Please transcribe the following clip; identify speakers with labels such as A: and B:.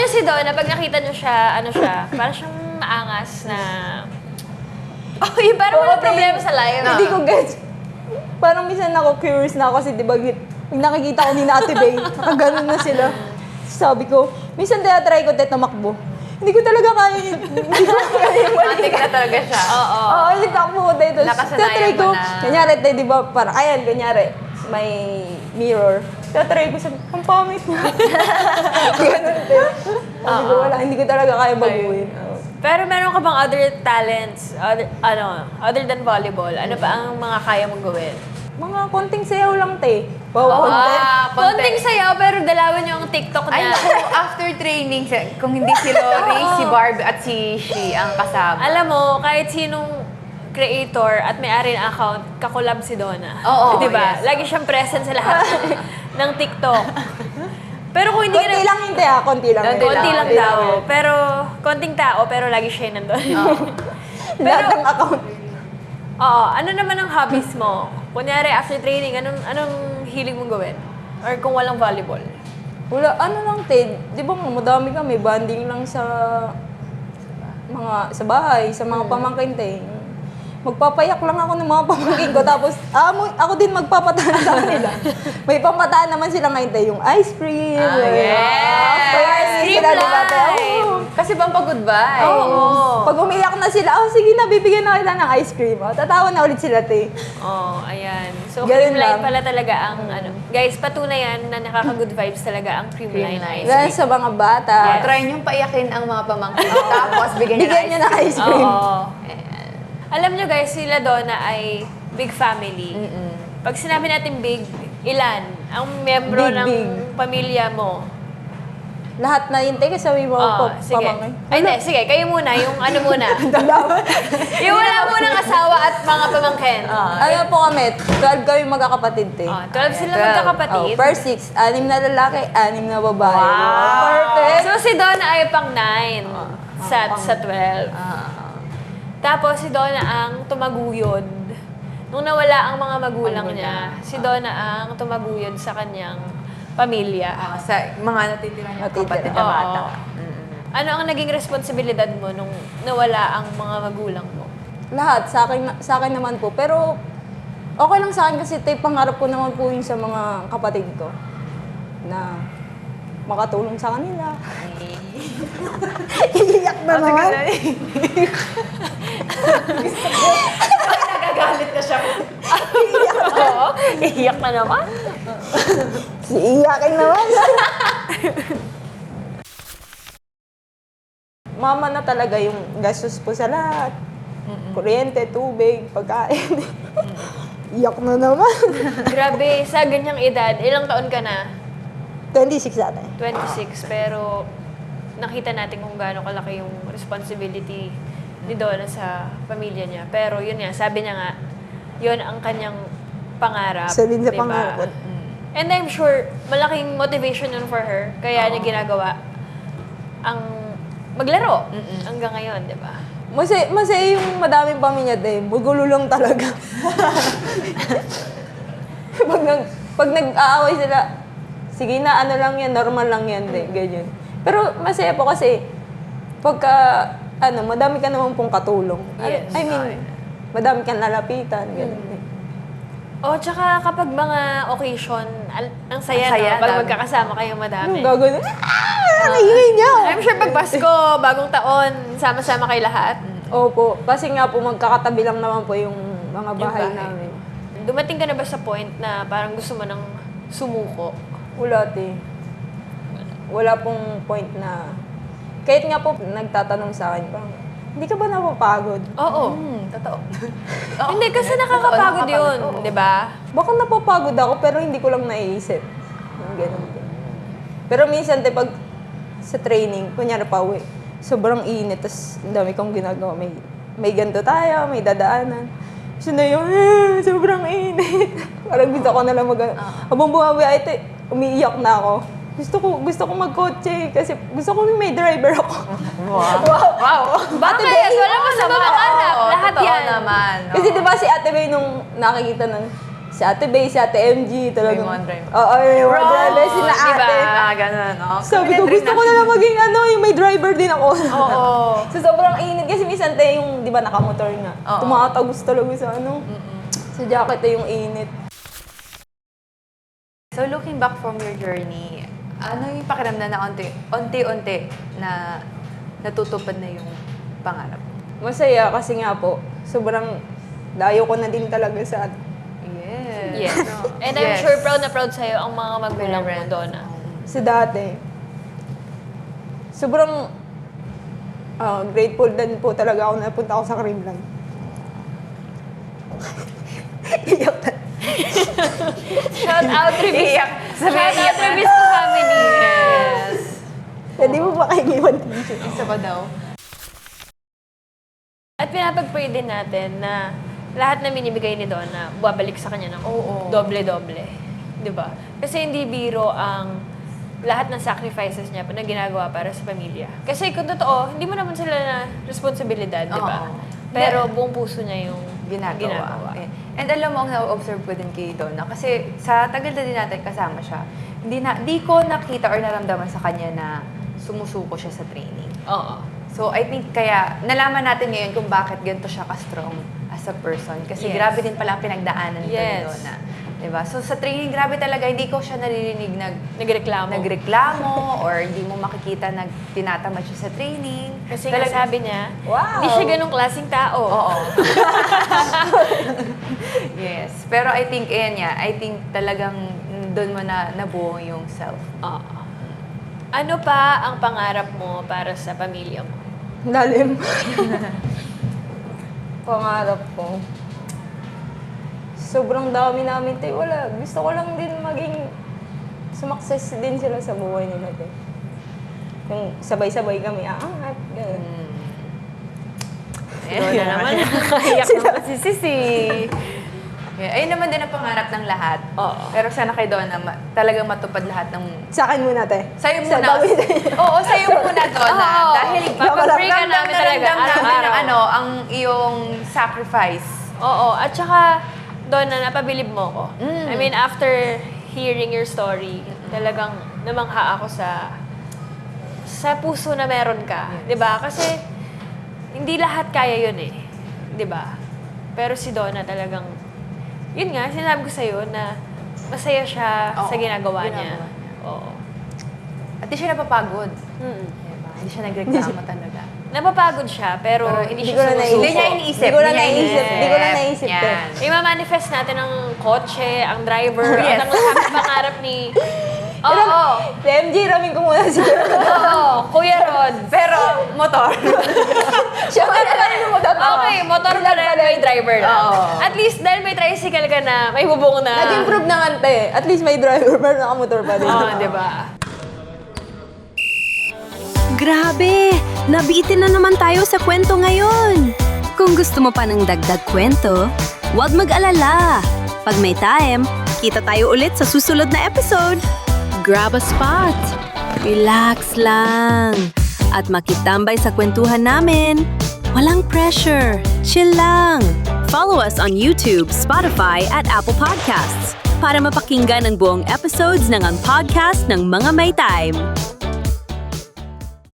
A: niyo si Donna, pag nakita niyo siya, ano siya, parang siyang maangas na... Oh, yung parang wala problema sa life.
B: Hindi ko gets. Parang minsan ako curious na ako kasi di ba pag nakikita ko ni Ate Bay, nakaganon na sila. Sabi ko, minsan try ko tumakbo. Hindi ko talaga kaya yun. Hindi ko kaya yung
C: Matik na talaga siya.
A: Oo.
B: Oo, takbo ko tayo.
C: Nakasanayan
B: ko,
C: mo na.
B: kunyari, di ba, parang, ayan, kunyari, may mirror. Try ko sabi, ang pamit niya. Ganun din. Sabi ko, wala, hindi ko talaga kaya baguhin.
A: Pero meron ka bang other talents, other than volleyball? Ano pa ang mga kaya mong gawin?
B: Mga konting sayaw lang, te. Wow, konti.
A: Konting sayaw, pero dalawan niyo ang TikTok
C: Ay,
A: niya.
C: naku, after training, kung hindi si Lori, si Barb at si Shi ang kasama.
A: Alam mo, kahit sinong creator at may-ari ng account, kakulab si Donna.
C: Oo,
A: diba?
C: yes.
A: Lagi siyang present sa lahat ng TikTok. Pero kung hindi
B: Konti lang hindi konti lang.
A: konti lang daw. Pero, konting tao, pero lagi siya nandun.
B: Lahat ng account.
A: Oo. Ano naman ang hobbies mo? Kunyari, after training, anong hilig mong gawin? Or kung walang volleyball?
B: Wala, ano lang, te. Di ba madami kami, banding lang sa sa bahay, sa mga pamangkin, te. Magpapayak lang ako ng mga pamangkin ko, tapos ako din magpapataan sa kanila. May pampataan naman sila ngayon, te. Yung ice cream.
A: Yes!
B: Ice cream
A: Cream
B: life!
A: life!
C: Kasi pampa-goodbye.
B: Oo. Pag umiyak na sila, sige na, bibigyan na kita ng ice cream. Tatawa na ulit sila, te.
A: Ayan. So,
B: Ganun
A: cream line
B: lang.
A: pala talaga ang Guys, patunayan na nakaka-good vibes talaga ang cream line ice
B: Dahil
A: cream.
B: sa mga bata,
C: Try niyong paiyakin ang mga pamangkin. Tapos bigyan niyo
B: bigyan niyo ng ice cream.
A: Oo. Alam nyo guys, sila Donna ay big family. Pag sinabi natin big, ilan ang membro
B: Big,
A: ng
B: big.
A: pamilya mo?
B: Lahat na yun, te, sabi mo,
A: Sige.
B: pamangkin.
A: Ay, hindi. Sige, kayo muna. Yung ano muna. Yung wala munang asawa at mga pamangkin.
B: Ano po kami, 12 kami magkakapatid, te.
A: 12 sila
C: 12.
A: magkakapatid.
B: Per 6, 6 na lalaki, 6 na babae.
A: Wow!
B: Perfect!
A: So, si Donna ay pang 9 sa 12. Tapos, si Donna ang tumaguyod. Nung nawala ang mga magulang niya, si Donna ang tumaguyod sa kanyang pamilya.
C: Sa mga natitirang kapatid na
A: Oo.
C: bata.
A: Ano ang naging responsibilidad mo nung nawala ang mga magulang mo?
B: Lahat, sa akin naman po. Pero, okay lang sa akin kasi te, pangarap ko naman po yun sa mga kapatid ko. Na makatulong sa kanila. Iiyak na naman.
C: Nagagalit na siya.
A: Oo, iiyak na naman.
B: Iiyakin naman. Mama na talaga yung gastos po sa lahat. Kuryente, tubig, pagkain. Iyak na naman.
A: Grabe, sa ganyang edad, ilang taon ka na?
B: 26 ate.
A: 26, pero nakita natin kung gaano kalaki yung responsibility ni Donna sa pamilya niya. Pero yun nga, sabi niya nga, yun ang kanyang pangarap.
B: Isa din sa
A: diba?
B: pangarap.
A: And I'm sure, malaking motivation yun for her. Kaya niya ginagawa ang maglaro hanggang ngayon, di ba?
B: Masaya yung madaming pamilya din. Magulo lang talaga. pag nag-aaway sila, sige na, ano lang yan, normal lang yan din, ganyan. Pero masaya po kasi, pagka, madami ka naman pong katulong.
A: Yes.
B: I mean, madami kang lalapitan, ganyan.
A: Tsaka kapag mga occasion, ang saya,
C: Ang saya,
A: no? Pag
C: dami.
A: magkakasama kayong madami.
B: Yung gagawin, nangingay niya.
A: I'm sure pag Pasko, bagong taon, sama-sama kayo lahat.
B: Opo, kasi nga po, magkakatabi lang naman po yung mga bahay
A: bahay.
B: namin.
A: Dumating ka na ba sa point na parang gusto mo nang sumuko?
B: Wala, te. Wala pong point na, kahit nga po nagtatanong sa akin, parang, hindi ka ba napapagod?
A: Oo.
C: Totoo.
A: Hindi, kasi nakakapagod yun, di ba?
B: Baka napapagod ako, pero hindi ko lang naiisip. Ganun. Pero minsan, te, pag sa training, kunyari pa uwi, sobrang init, tas ang dami kong ginagawa. May ganito tayo, may dadaanan. So na yun, sobrang init. Parang gusto ko na lang habang bumabiyahe, te, umiiyak na ako. Gusto ko magkotse kasi gusto ko may driver ako.
C: Wow.
A: Bakit? Wala mo sa mga anak. Lahat
C: Totoo
A: yan.
C: naman.
B: Kasi di ba si Ate May nung nakikita ng Si Ate Bay, si Ate MG, talagang...
C: May mga driver.
B: Oo, may mga driver, sila
A: diba?
B: ate.
C: Ganun.
B: Sabi ko, gusto ko na lang maging yung may driver din ako.
A: Oo.
B: So, sobrang init. Kasi minsan tayo yung, di ba, nakamotor nga.
C: Oo.
B: Tumatagos talaga sa sa jacket yung init.
C: So looking back from your journey, ano yung pakiramdam na unti-unti na natutupad na yung pangarap?
B: Masaya kasi nga po, sobrang layo ko na din talaga sa...
A: Yes. And I'm
C: Yes.
A: sure proud na proud sa'yo ang mga magulang mo,
C: Parents.
A: Donna.
B: Sa dati. Sobrang grateful din po talaga ako na napunta ako sa Creamline. Iyak na.
A: Shout out Rebis.
C: Iyak. Sabi,
A: Shout out
C: iyak na.
A: Rebis family. Yes.
B: Pwede mo ba kayo iwan din siya?
C: Isa pa daw.
A: At pinapag-pray din natin na lahat na binibigay ni Donna, babalik sa kanya ng
C: Oo.
A: doble-doble. Di ba? Kasi hindi biro ang lahat ng sacrifices niya na ginagawa para sa pamilya. Kasi kung totoo, hindi mo naman sila na responsibilidad, di ba?
C: Oo.
A: Pero buong puso niya yung
C: ginagawa. Eh. And alam mo, ang na-observe ko din kay Donna, kasi sa tagal na din natin kasama siya, di ko nakita or naramdaman sa kanya na sumusuko siya sa training.
A: Oo.
C: So, I think kaya nalaman natin ngayon kung bakit ganito siya ka-strong as a person. Kasi
A: Yes.
C: grabe din pala ang pinagdaanan nito ni
A: Yes.
C: Donna. Diba? So, sa training, grabe talaga, hindi ko siya naririnig nagreklamo or hindi mo makikita tinatamad siya sa training.
A: Kasi nga sabi niya,
B: Wow!
A: hindi siya ganong klaseng tao.
C: Oo. Yes. Pero I think, I think talagang doon mo na nabuo yung self.
A: Oo. Ano pa ang pangarap mo para sa pamilya mo?
B: Lalim. Pangarap ko. Sobrang dami namin tayo. Wala. Gusto ko lang din maging sumakses din sila sa buhay nila. Tayo. Yung sabay-sabay kami aangat. Ganun.
A: Donna naman, nakaiyak naman si Sisi.
C: Yeah, ayun naman din ang pangarap ng lahat.
A: Oo.
C: Pero sana kay Donna, talagang matupad lahat ng...
B: Sa akin muna, te.
C: Sa'yo
B: Sa
C: muna.
B: dami-
C: Oo, sa'yo muna, Donna.
A: Oo.
C: Dahil
A: Papag-pray ka namin talaga,
C: ramdam namin
A: araw-araw.
C: ang iyong sacrifice.
A: Oo. At saka, Donna, napabilib mo ko.
C: Mm.
A: I mean, after hearing your story, talagang namangha ako sa puso na meron ka.
C: Yes.
A: 'Di ba? Kasi, hindi lahat kaya yun eh. 'Di ba? Pero si Donna talagang, yun nga, sinabi ko sa'yo na masaya siya
C: Oo,
A: sa ginagawa niya.
C: ginagawa niya.
A: Oo.
C: At di siya napapagod.
A: Mm.
C: Diba? Hindi siya nagreklamo talaga.
A: Napapagod siya, pero hindi
B: Hindi
A: siya
B: ko na
A: sumusuko.
B: naisip.
C: Hindi niya iniisip.
B: Hindi ko na
C: Hindi niya
B: naisip.
C: iniisip.
B: Hindi ko na naisip, te.
C: Yan.
A: I-manifest natin ang kotse, ang driver,
C: Yes.
A: ang pangarap ni... Oo.
B: Si MJ, ramin ko muna siguro.
A: Oo. Kuya Rod.
C: Pero, motor.
B: Siya pa na lang yung motor.
A: Okay, motor ka rin, may driver na.
C: Oo.
A: At least, dahil may tricycle ka na, may bubong na.
B: Nag-improve na nga, te. At least may driver, pero nakamotor pa din.
A: Oo, di ba?
D: Grabe! Nabitin na naman tayo sa kwento ngayon! Kung gusto mo pa ng dagdag kwento, huwag mag-alala! Pag may time, kita tayo ulit sa susunod na episode! Grab a spot! Relax lang! At makitambay sa kwentuhan namin! Walang pressure! Chill lang! Follow us on YouTube, Spotify at Apple Podcasts para mapakinggan ang buong episodes ng Ang Podcast ng Mga May Time.